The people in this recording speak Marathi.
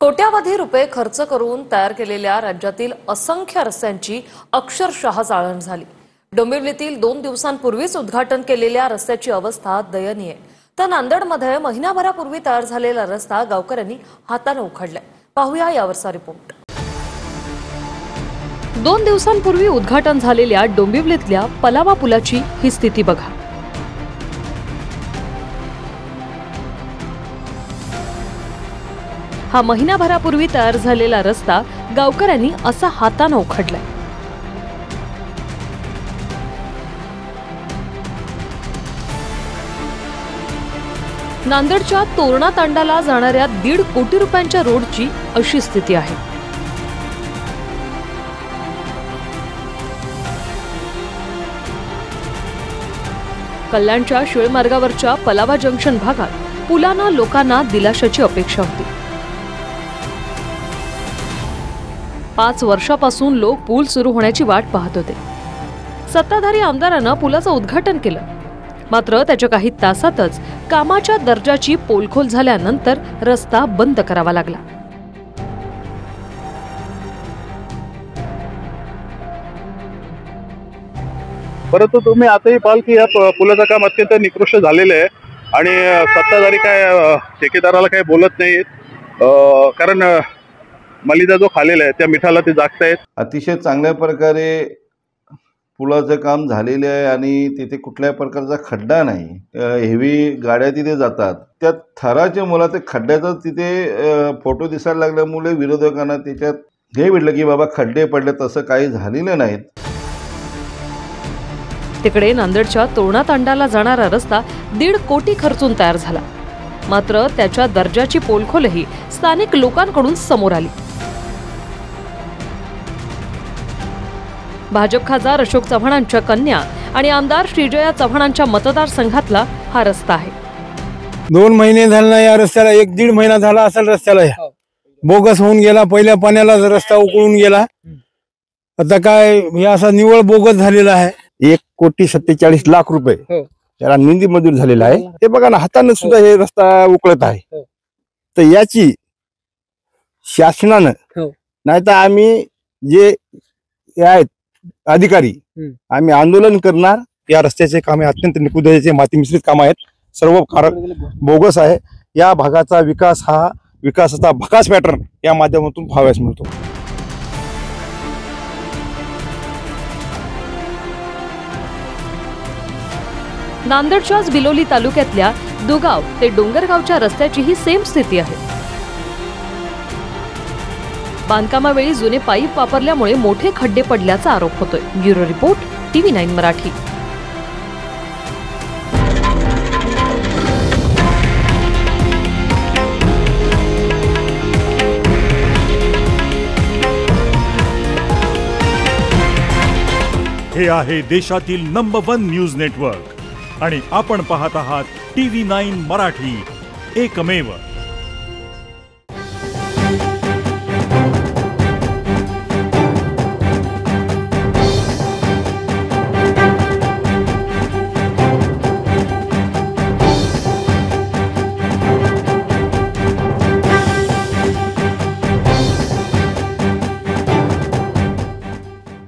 कोट्यावधी रुपये खर्च करून तयार केलेल्या राज्यातील असंख्य रस्त्यांची अक्षरशः चाळण झाली। डोंबिवलीतील 2 दिवसांपूर्वीच उद्घाटन केलेल्या रस्त्याची अवस्था दयनीय। तर नांदेडमध्ये महिनाभरापूर्वी तयार झालेला रस्ता गावकऱ्यांनी हाताने उखडलाय। पाहूया यावरचा रिपोर्ट। 2 दिवसांपूर्वी उद्घाटन झालेल्या डोंबिवलीतल्या पलावा पुलाची ही स्थिती बघा। हा महिनाभरापूर्वी तयार झालेला रस्ता गावकऱ्यांनी असा हाताने उखडलाय। नांदेडच्या तोरणा तांडाला जाणाऱ्या 1.5 कोटी रुपयांच्या रोडची अशी स्थिती आहे। कल्याणच्या शिळमार्गावरच्या पलावा जंक्शन भागात पुलानं लोकांना दिलाशाची अपेक्षा होती। 5 वर्षापासून लोक पूल सुरू होण्याची वाट पाहत होते। सत्ताधारी आमदारांना पुलाचं उद्घाटन केलं, मात्र त्याच्या काही तासातच कामाच्या दर्जाची पोलखोल झाल्यानंतर रस्ता बंद करावा लागला। परंतु तुम्ही आताही पाहाल की या पुलाचं काम अत्यंत निकृष्ट झालेलं आहे आणि सत्ताधारी काय ठेकेदाराला काय बोलत नाहीत, कारण मलिदा जो खालेला आहे त्या मिठाला ते जागतायत। अतिशय चांगल्या प्रकारे पुलाचं काम झालेले आहे आणि तिथे कुठल्याही प्रकारचा खड्डा नाही। हेवी गाड्या तिथे जातात, त्या थराच्या मुलाच्या खड्ड्याचा तिथे फोटो दिसायला लागल्यामुळे विरोधकांना त्याच्यात हे भेटलं की बाबा खड्डे पडले, तसं काही झालेलं नाही। तिकडे नांदेडच्या तोरणा तांडाला जाणारा रस्ता 1.5 कोटी खर्चून तयार झाला, मात्र त्याच्या दर्जाची पोलखोलही स्थानिक लोकांकडून समोर आली। भाजप खासदार अशोक चव्हाणांच्या कन्या आणि आमदार श्रीजया चव्हाणांच्या मतदारसंघातला हा रस्ता आहे। 2 महिने झाले ना या रस्त्याला, 1-1.5 महिना झाला असेल रस्त्याला। बोगस होऊन गेला, पहिल्या पाण्यालाच रस्ता उकळून गेला। आता काय हे असा निवळ बोगस झालेला आहे। 1,47,00,000 रुपये त्याला निंदी मंजूर झालेला आहे। ते बघा ना, हाताने सुद्धा हे रस्ता उकळत आहे। तर याची शासनानं नाही तर आम्ही जे आहेत अधिकारी आम्ही आंदोलन करणार। या रस्त्याचे काम अत्यंत निपुणतेचे माती मिश्रित काम आहेत, सर्व कारक बोगस आहे। या भागाचा विकास हा विकासाचा भकास पॅटर्न या माध्यमातून पाहावयास मिळतो। नांदेडच्याच बिलोली तालुक्यातल्या दुगाव ते डोंगरगावच्या रस्त्याची ही सेम स्थिती आहे। बांधकामावेळी जुने पाईप वापरल्यामुळे मोठे खड्डे पडल्याचा आरोप होतोय। Bureau report, TV9 Marathi. हे आहे देशातील नंबर 1 न्यूज नेटवर्क आणि आपण पाहत आहात TV9 मराठी, एकमेव।